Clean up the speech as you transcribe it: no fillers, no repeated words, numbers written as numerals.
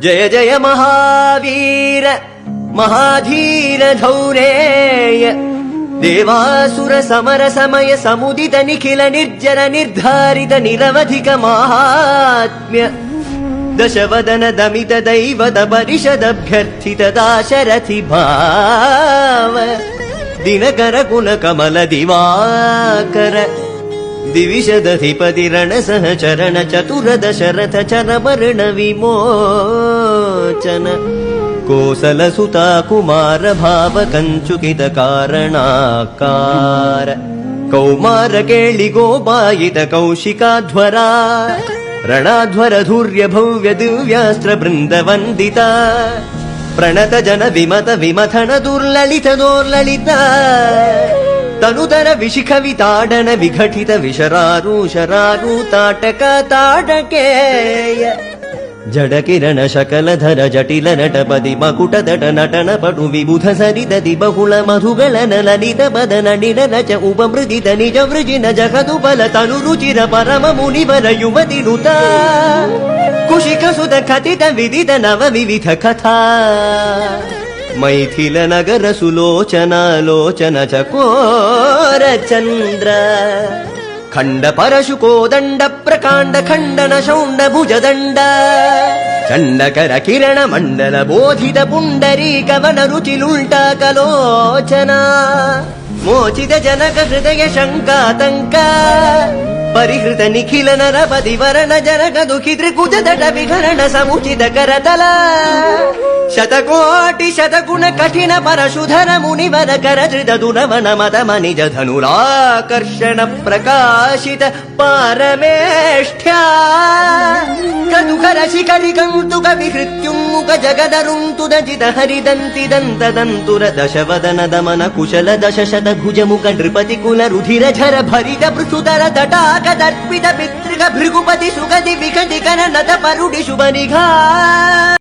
जय जय महावीर महाधीर धौरेय देवासुर समर समय समुदित निखिल निर्जर निर्धारित निरवधिक माहात्म्य दशवदन दमित दैवत परिषदभ्यर्थित दाशरथि भाव दिनकर कुल कमल दिवाकर दिविशदधिपति रण सहचरण चतुर दशरथ चरवर्ण विमोचन कोसल सुता कुमार भाव कंचुकित कारणाकार कौमार केळि गोपायित कौशिकाध्वरा ರಣಾಧ್ವರ ಧೂರ್ಯ ಭವ್ಯ ದಿವ್ಯಾಸ್ತ್ರ ಬೃಂದ ವಂದಿತ ಪ್ರಣತ ಜನ ವಿಮತ ವಿಮಥನ ದುರ್ಲಲಿತ ದೋರ್ಲಲಿತ ತನುತರ ವಿಶಿಖವಿತಾಡನ ವಿಘಟಿತ ವಿಶರಾರು ತಾಟಕ ತಾಟಕೇಯ ಜಡ ಕಿರಣ ಶಕಲಧರ ಜಟಿಲ ನಟಪದಿ ಮಕುಟ ದಟ ನಟನ ಪಟು ವಿಬುಧ ಸರಿದದಿ ಬಹುಳ ಮಧುಗಳ ಲಲಿತ ಬದನ ನಿಡನ ಚ ಉಪಮೃದಿತ ನಿಜ ವೃಜಿನ ಜಗದು ಬಲ ತನು ರುಚಿರ ಪರಮ ಮುನಿವರ ಯುವತಿ ನುತ ಕುಶಿಕ ಸುತ ಕಥಿತ ವಿದಿತ ನವ ವಿವಿಧ ಕಥಾ ಮೈಥಿಲ ನಗರ ಸುಲೋಚನ ಲೋಚನ ಚಕೋರ ಚಂದ್ರ ಖಂಡ ಪರಶುಕೋ ದಂಡ ಪ್ರಕಾಂಡ ಖಂಡನ ಶೌಂಡ ಭುಜದಂಡ ಚಂಡಕರ ಕಿರಣ ಮಂಡಲ ಬೋಧಿತ ಪುಂಡರೀಕ ವನ ರುಚಿಲುಲ್ಟ ಕಲೋಚನ ಮೋಚಿತ ಜನಕ ಹೃದಯ ಶಂಕಾತಂಕ ಪರಿಹೃತ ನಿಖಿಲ ನರಪದಿ ವರಣ ಜನಕ ದುಃಖಿ ತ್ರಿಕುಜ ದಟ ವಿಹರಣ ಸಮುಚಿತ ಕರತಲ ಶತಕೋಟಿ ಶತಗುಣ ಕಠಿಣ ಪರಶುಧರ ಮುನಿವರ ಕರಧೃತ ದುನವನ ಮದ ಮನಿಜ ಧನುರಾಕರ್ಷಣ ಪ್ರಕಾಶಿತ ಪಾರಮೇಷ್ಠ್ಯ ಕದುಕರ ಶಿಖರಿ ಕಂತುಕ ವಿಹೃತ್ಯುನ್ಮುಖ ಜಗದರುಂತುದ ಜಿತ ಹರಿದಂತಿ ದಂತ ದಂತುರ ದಶವದನ ದಮನ ಕುಶಲ ದಶಶತ ಭುಜ ಮುಖ ನೃಪತಿ ಕುಲ ರುಧಿರ ಝರ ಭರಿತ ಪೃಥುತರ ತಟಾಕ ದರ್ಪಿತ ಪಿತೃಗ ಭೃಗುಪತಿ ಸುಗದಿ ವಿಕಟಿ ಕರ ನತ ಪರುಡಿ ಶುಭ ನಿಘಾ